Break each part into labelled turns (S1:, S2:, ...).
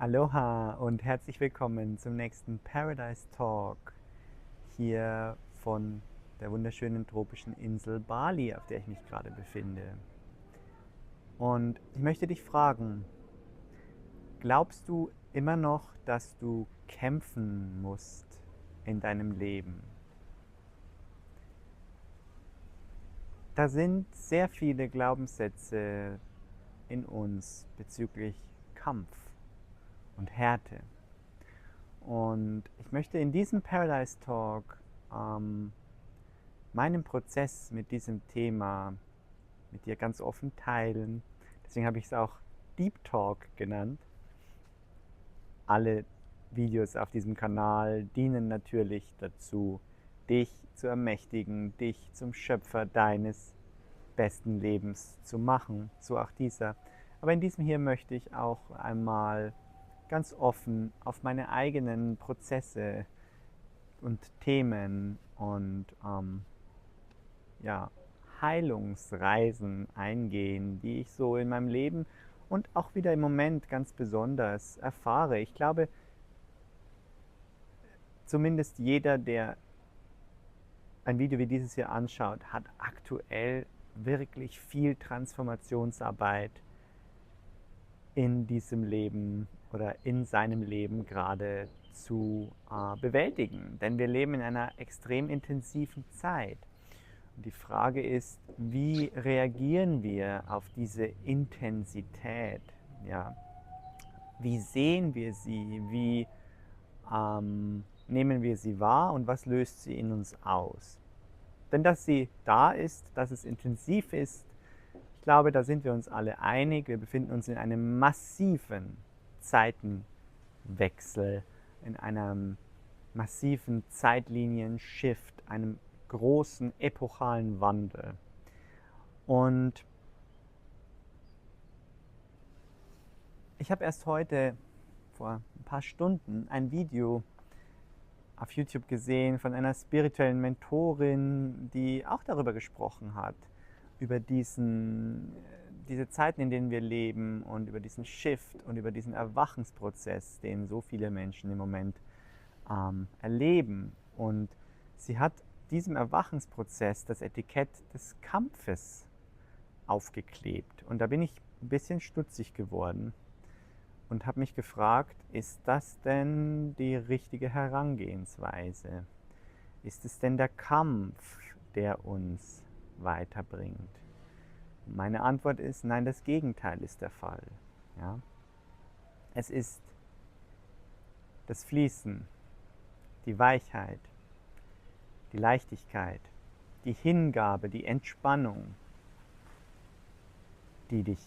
S1: Aloha und herzlich willkommen zum nächsten Paradise Talk hier von der wunderschönen tropischen Insel Bali, auf der ich mich gerade befinde. Und ich möchte dich fragen, glaubst du immer noch, dass du kämpfen musst in deinem Leben? Da sind sehr viele Glaubenssätze in uns bezüglich Kampf und Härte. Und ich möchte in diesem Paradise Talk meinen Prozess mit diesem Thema mit dir ganz offen teilen. Deswegen habe ich es auch Deep Talk genannt. Alle Videos auf diesem Kanal dienen natürlich dazu, dich zu ermächtigen, dich zum Schöpfer deines besten Lebens zu machen, so auch dieser. Aber in diesem hier möchte ich auch einmal ganz offen auf meine eigenen Prozesse und Themen und ja, Heilungsreisen eingehen, die ich so in meinem Leben und auch wieder im Moment ganz besonders erfahre. Ich glaube, zumindest jeder, der ein Video wie dieses hier anschaut, hat aktuell wirklich viel Transformationsarbeit in diesem Leben oder in seinem Leben gerade zu bewältigen. Denn wir leben in einer extrem intensiven Zeit. Und die Frage ist, wie reagieren wir auf diese Intensität? Ja, wie sehen wir sie? Wie nehmen wir sie wahr und was löst sie in uns aus? Denn dass sie da ist, dass es intensiv ist, ich glaube, da sind wir uns alle einig. Wir befinden uns in einem massiven Zeitenwechsel, in einem massiven Zeitlinienshift, einem großen epochalen Wandel. Und ich habe erst heute, vor ein paar Stunden, ein Video auf YouTube gesehen von einer spirituellen Mentorin, die auch darüber gesprochen hat, über diese Zeiten, in denen wir leben und über diesen Shift und über diesen Erwachensprozess, den so viele Menschen im Moment erleben. Und sie hat diesem Erwachensprozess das Etikett des Kampfes aufgeklebt. Und da bin ich ein bisschen stutzig geworden und habe mich gefragt, ist das denn die richtige Herangehensweise? Ist es denn der Kampf, der uns weiterbringt? Meine Antwort ist, nein, das Gegenteil ist der Fall. Ja? Es ist das Fließen, die Weichheit, die Leichtigkeit, die Hingabe, die Entspannung, die dich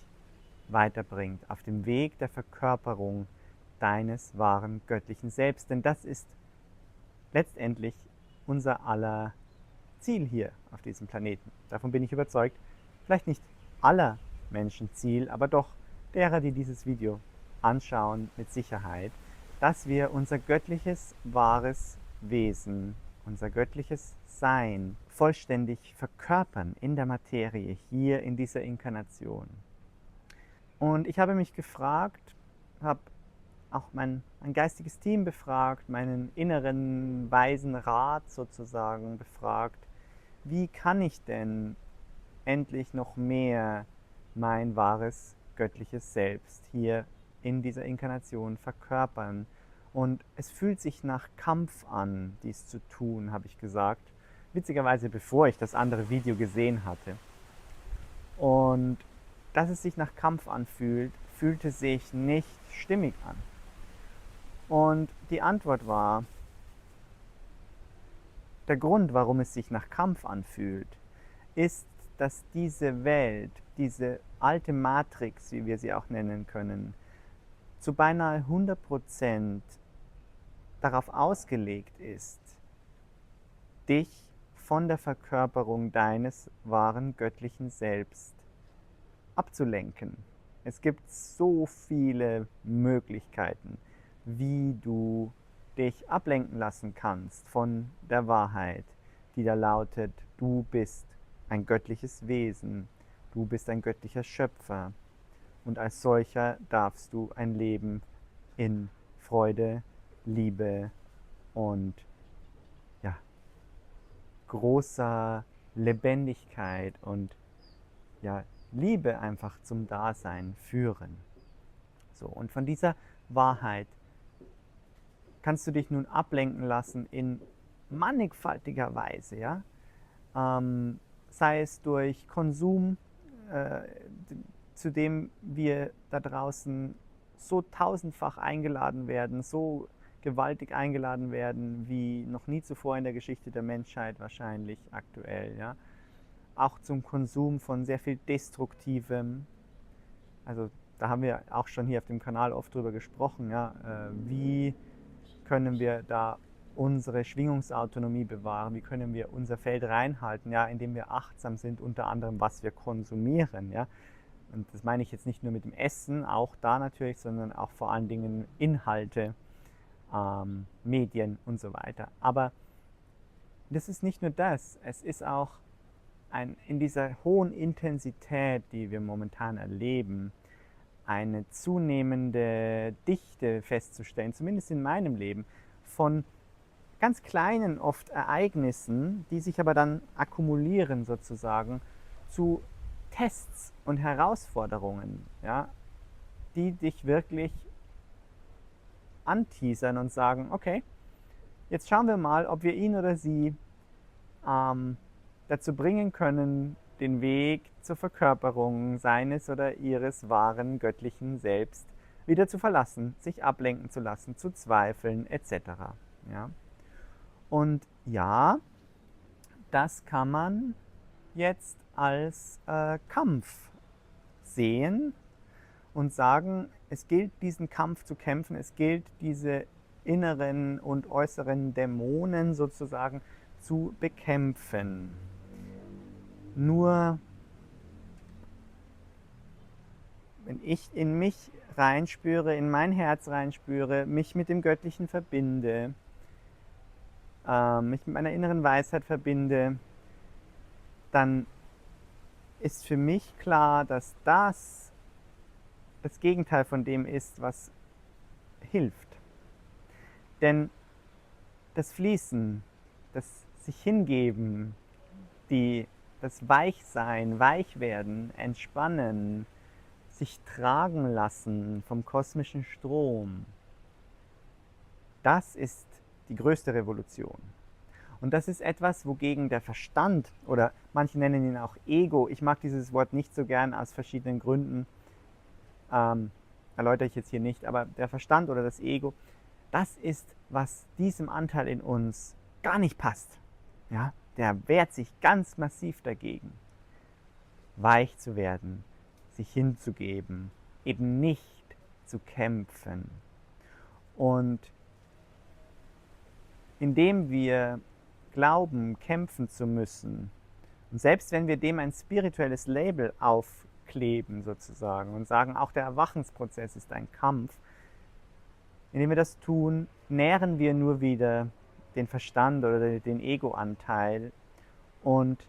S1: weiterbringt auf dem Weg der Verkörperung deines wahren göttlichen Selbst. Denn das ist letztendlich unser aller Ziel hier auf diesem Planeten. Davon bin ich überzeugt. Vielleicht nicht aller Menschen Ziel, aber doch derer, die dieses Video anschauen, mit Sicherheit, dass wir unser göttliches, wahres Wesen, unser göttliches Sein vollständig verkörpern in der Materie, hier in dieser Inkarnation. Und ich habe mich gefragt, habe auch mein geistiges Team befragt, meinen inneren weisen Rat sozusagen befragt, wie kann ich denn endlich noch mehr mein wahres göttliches Selbst hier in dieser Inkarnation verkörpern. Und es fühlt sich nach Kampf an, dies zu tun, habe ich gesagt. Witzigerweise, bevor ich das andere Video gesehen hatte. Und dass es sich nach Kampf anfühlt, fühlte sich nicht stimmig an. Und die Antwort war, der Grund, warum es sich nach Kampf anfühlt, ist, dass diese Welt, diese alte Matrix, wie wir sie auch nennen können, zu beinahe 100% darauf ausgelegt ist, dich von der Verkörperung deines wahren göttlichen Selbst abzulenken. Es gibt so viele Möglichkeiten, wie du dich ablenken lassen kannst von der Wahrheit, die da lautet, du bist ein göttliches Wesen, du bist ein göttlicher Schöpfer und als solcher darfst du ein Leben in Freude, Liebe und ja, großer Lebendigkeit und ja, Liebe einfach zum Dasein führen. So, und von dieser Wahrheit kannst du dich nun ablenken lassen in mannigfaltiger Weise, ja? Sei es durch Konsum, äh, zu dem wir da draußen so tausendfach eingeladen werden, so gewaltig eingeladen werden wie noch nie zuvor in der Geschichte der Menschheit wahrscheinlich aktuell, ja? Auch zum Konsum von sehr viel Destruktivem. Also da haben wir auch schon hier auf dem Kanal oft drüber gesprochen, ja? Wie können wir da unsere Schwingungsautonomie bewahren? Wie können wir unser Feld reinhalten, ja, indem wir achtsam sind, unter anderem, was wir konsumieren, ja? Und das meine ich jetzt nicht nur mit dem Essen, auch da natürlich, sondern auch vor allen Dingen Inhalte, Medien und so weiter. Aber das ist nicht nur das, es ist auch in dieser hohen Intensität, die wir momentan erleben, eine zunehmende Dichte festzustellen, zumindest in meinem Leben, von ganz kleinen oft Ereignissen, die sich aber dann akkumulieren sozusagen zu Tests und Herausforderungen, ja, die dich wirklich anteasern und sagen, okay, jetzt schauen wir mal, ob wir ihn oder sie dazu bringen können, den Weg zur Verkörperung seines oder ihres wahren göttlichen Selbst wieder zu verlassen, sich ablenken zu lassen, zu zweifeln etc. Ja? Und ja, das kann man jetzt als Kampf sehen und sagen, es gilt diesen Kampf zu kämpfen, es gilt diese inneren und äußeren Dämonen sozusagen zu bekämpfen. Nur wenn ich in mich reinspüre, in mein Herz reinspüre, mich mit dem Göttlichen verbinde, mich mit meiner inneren Weisheit verbinde, dann ist für mich klar, dass das Gegenteil von dem ist, was hilft. Denn das Fließen, das sich hingeben, das Weichsein, Weichwerden, Entspannen, sich tragen lassen vom kosmischen Strom, das ist die größte Revolution. Und das ist etwas, wogegen der Verstand, oder manche nennen ihn auch Ego, ich mag dieses Wort nicht so gern aus verschiedenen Gründen, erläutere ich jetzt hier nicht, aber der Verstand oder das Ego, das ist, was diesem Anteil in uns gar nicht passt. Ja? Der wehrt sich ganz massiv dagegen, weich zu werden, sich hinzugeben, eben nicht zu kämpfen. Und indem wir glauben, kämpfen zu müssen, und selbst wenn wir dem ein spirituelles Label aufkleben sozusagen und sagen, auch der Erwachensprozess ist ein Kampf, indem wir das tun, nähren wir nur wieder den Verstand oder den Ego-Anteil und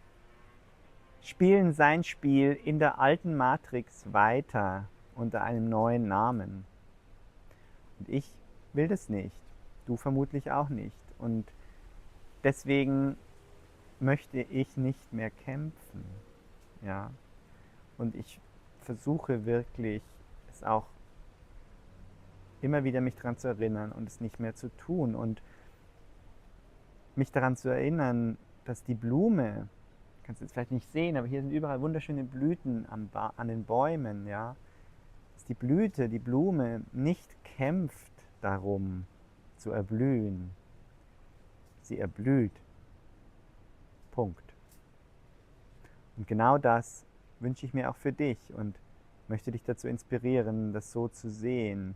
S1: spielen sein Spiel in der alten Matrix weiter unter einem neuen Namen. Und ich will das nicht. Du vermutlich auch nicht. Und deswegen möchte ich nicht mehr kämpfen. Ja? Und ich versuche wirklich, es auch immer wieder mich daran zu erinnern und es nicht mehr zu tun. Und mich daran zu erinnern, dass die Blume, kannst du jetzt vielleicht nicht sehen, aber hier sind überall wunderschöne Blüten an den Bäumen, ja, dass die Blüte, die Blume nicht kämpft darum zu erblühen. Sie erblüht. Punkt. Und genau das wünsche ich mir auch für dich und möchte dich dazu inspirieren, das so zu sehen.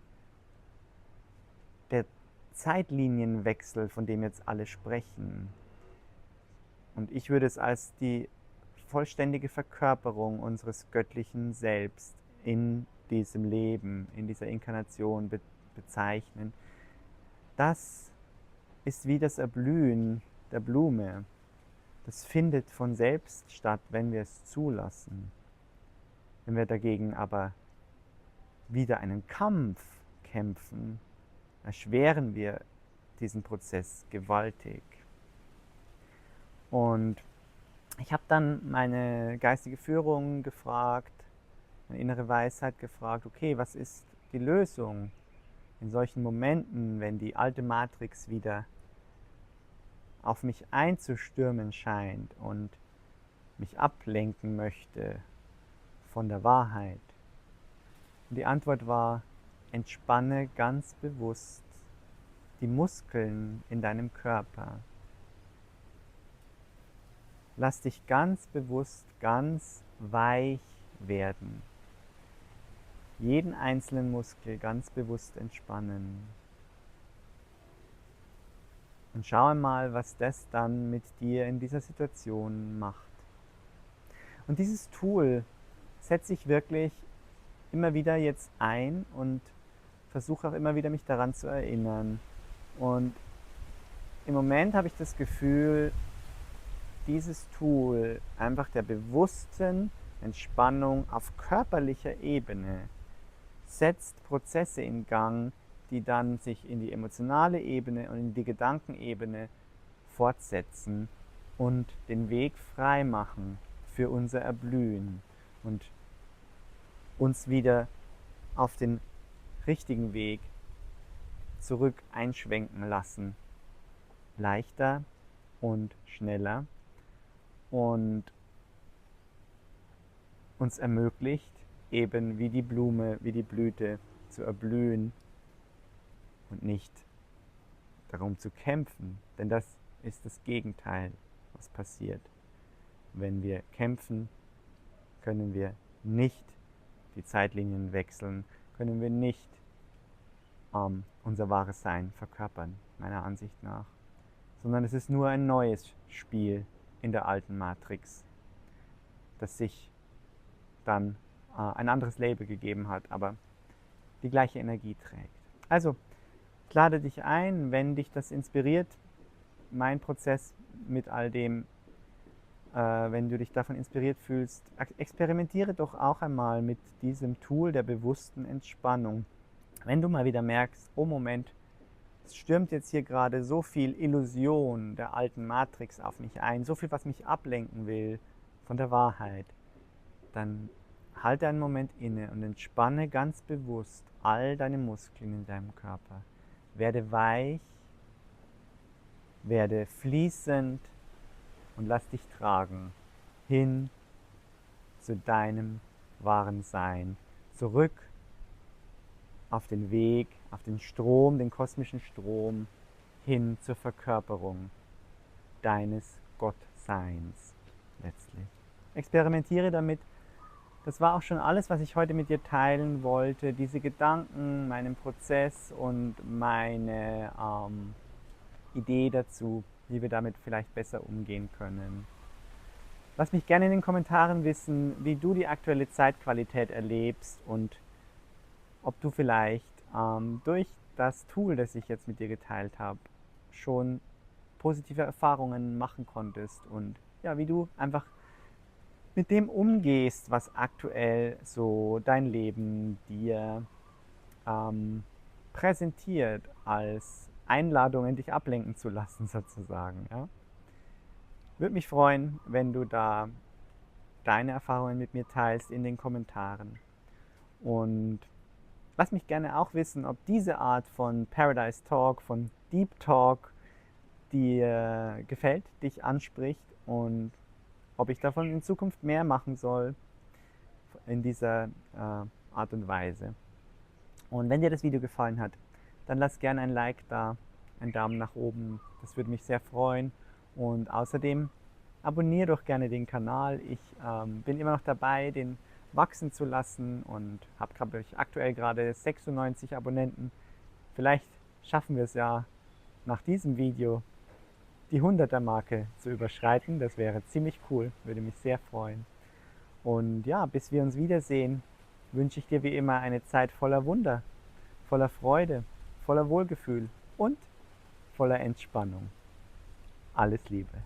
S1: Der Zeitlinienwechsel, von dem jetzt alle sprechen, und ich würde es als die vollständige Verkörperung unseres göttlichen Selbst in diesem Leben, in dieser Inkarnation bezeichnen. Das ist wie das Erblühen der Blume. Das findet von selbst statt, wenn wir es zulassen. Wenn wir dagegen aber wieder einen Kampf kämpfen, erschweren wir diesen Prozess gewaltig. Und ich habe dann meine geistige Führung gefragt, meine innere Weisheit gefragt, okay, was ist die Lösung in solchen Momenten, wenn die alte Matrix wieder auf mich einzustürmen scheint und mich ablenken möchte von der Wahrheit? Und die Antwort war, entspanne ganz bewusst die Muskeln in deinem Körper. Lass dich ganz bewusst ganz weich werden. Jeden einzelnen Muskel ganz bewusst entspannen. Und schau mal, was das dann mit dir in dieser Situation macht. Und dieses Tool setze ich wirklich immer wieder jetzt ein und versuche auch immer wieder mich daran zu erinnern. Und im Moment habe ich das Gefühl, dieses Tool einfach der bewussten Entspannung auf körperlicher Ebene setzt Prozesse in Gang, die dann sich in die emotionale Ebene und in die Gedankenebene fortsetzen und den Weg frei machen für unser Erblühen und uns wieder auf den richtigen Weg zurück einschwenken lassen. Leichter und schneller und uns ermöglicht, eben wie die Blume, wie die Blüte zu erblühen und nicht darum zu kämpfen, denn das ist das Gegenteil, was passiert. Wenn wir kämpfen, können wir nicht die Zeitlinien wechseln, können wir nicht unser wahres Sein verkörpern, meiner Ansicht nach, sondern es ist nur ein neues Spiel in der alten Matrix, das sich dann ein anderes Label gegeben hat, aber die gleiche Energie trägt. Also, ich lade dich ein, wenn dich das inspiriert, mein Prozess mit all dem, wenn du dich davon inspiriert fühlst, experimentiere doch auch einmal mit diesem Tool der bewussten Entspannung. Wenn du mal wieder merkst, oh Moment, es stürmt jetzt hier gerade so viel Illusion der alten Matrix auf mich ein, so viel, was mich ablenken will von der Wahrheit, dann halte einen Moment inne und entspanne ganz bewusst all deine Muskeln in deinem Körper. Werde weich, werde fließend und lass dich tragen hin zu deinem wahren Sein, zurück auf den Weg, auf den Strom, den kosmischen Strom, hin zur Verkörperung deines Gottseins letztlich. Experimentiere damit. Das war auch schon alles, was ich heute mit dir teilen wollte. Diese Gedanken, meinen Prozess und meine Idee dazu, wie wir damit vielleicht besser umgehen können. Lass mich gerne in den Kommentaren wissen, wie du die aktuelle Zeitqualität erlebst und ob du vielleicht durch das Tool, das ich jetzt mit dir geteilt habe, schon positive Erfahrungen machen konntest und ja, wie du einfach mit dem umgehst, was aktuell so dein Leben dir präsentiert als Einladungen, dich ablenken zu lassen sozusagen. Ja? Würde mich freuen, wenn du da deine Erfahrungen mit mir teilst in den Kommentaren. Und lass mich gerne auch wissen, ob diese Art von Paradise Talk, von Deep Talk dir gefällt, dich anspricht und ob ich davon in Zukunft mehr machen soll in dieser Art und Weise. Und wenn dir das Video gefallen hat, dann lass gerne ein Like da, einen Daumen nach oben, das würde mich sehr freuen. Und außerdem abonniere doch gerne den Kanal. Ich bin immer noch dabei, den wachsen zu lassen und habe aktuell gerade 96 Abonnenten. Vielleicht schaffen wir es ja nach diesem Video die 100er-Marke zu überschreiten. Das wäre ziemlich cool, würde mich sehr freuen. Und ja, bis wir uns wiedersehen, wünsche ich dir wie immer eine Zeit voller Wunder, voller Freude, voller Wohlgefühl und voller Entspannung. Alles Liebe.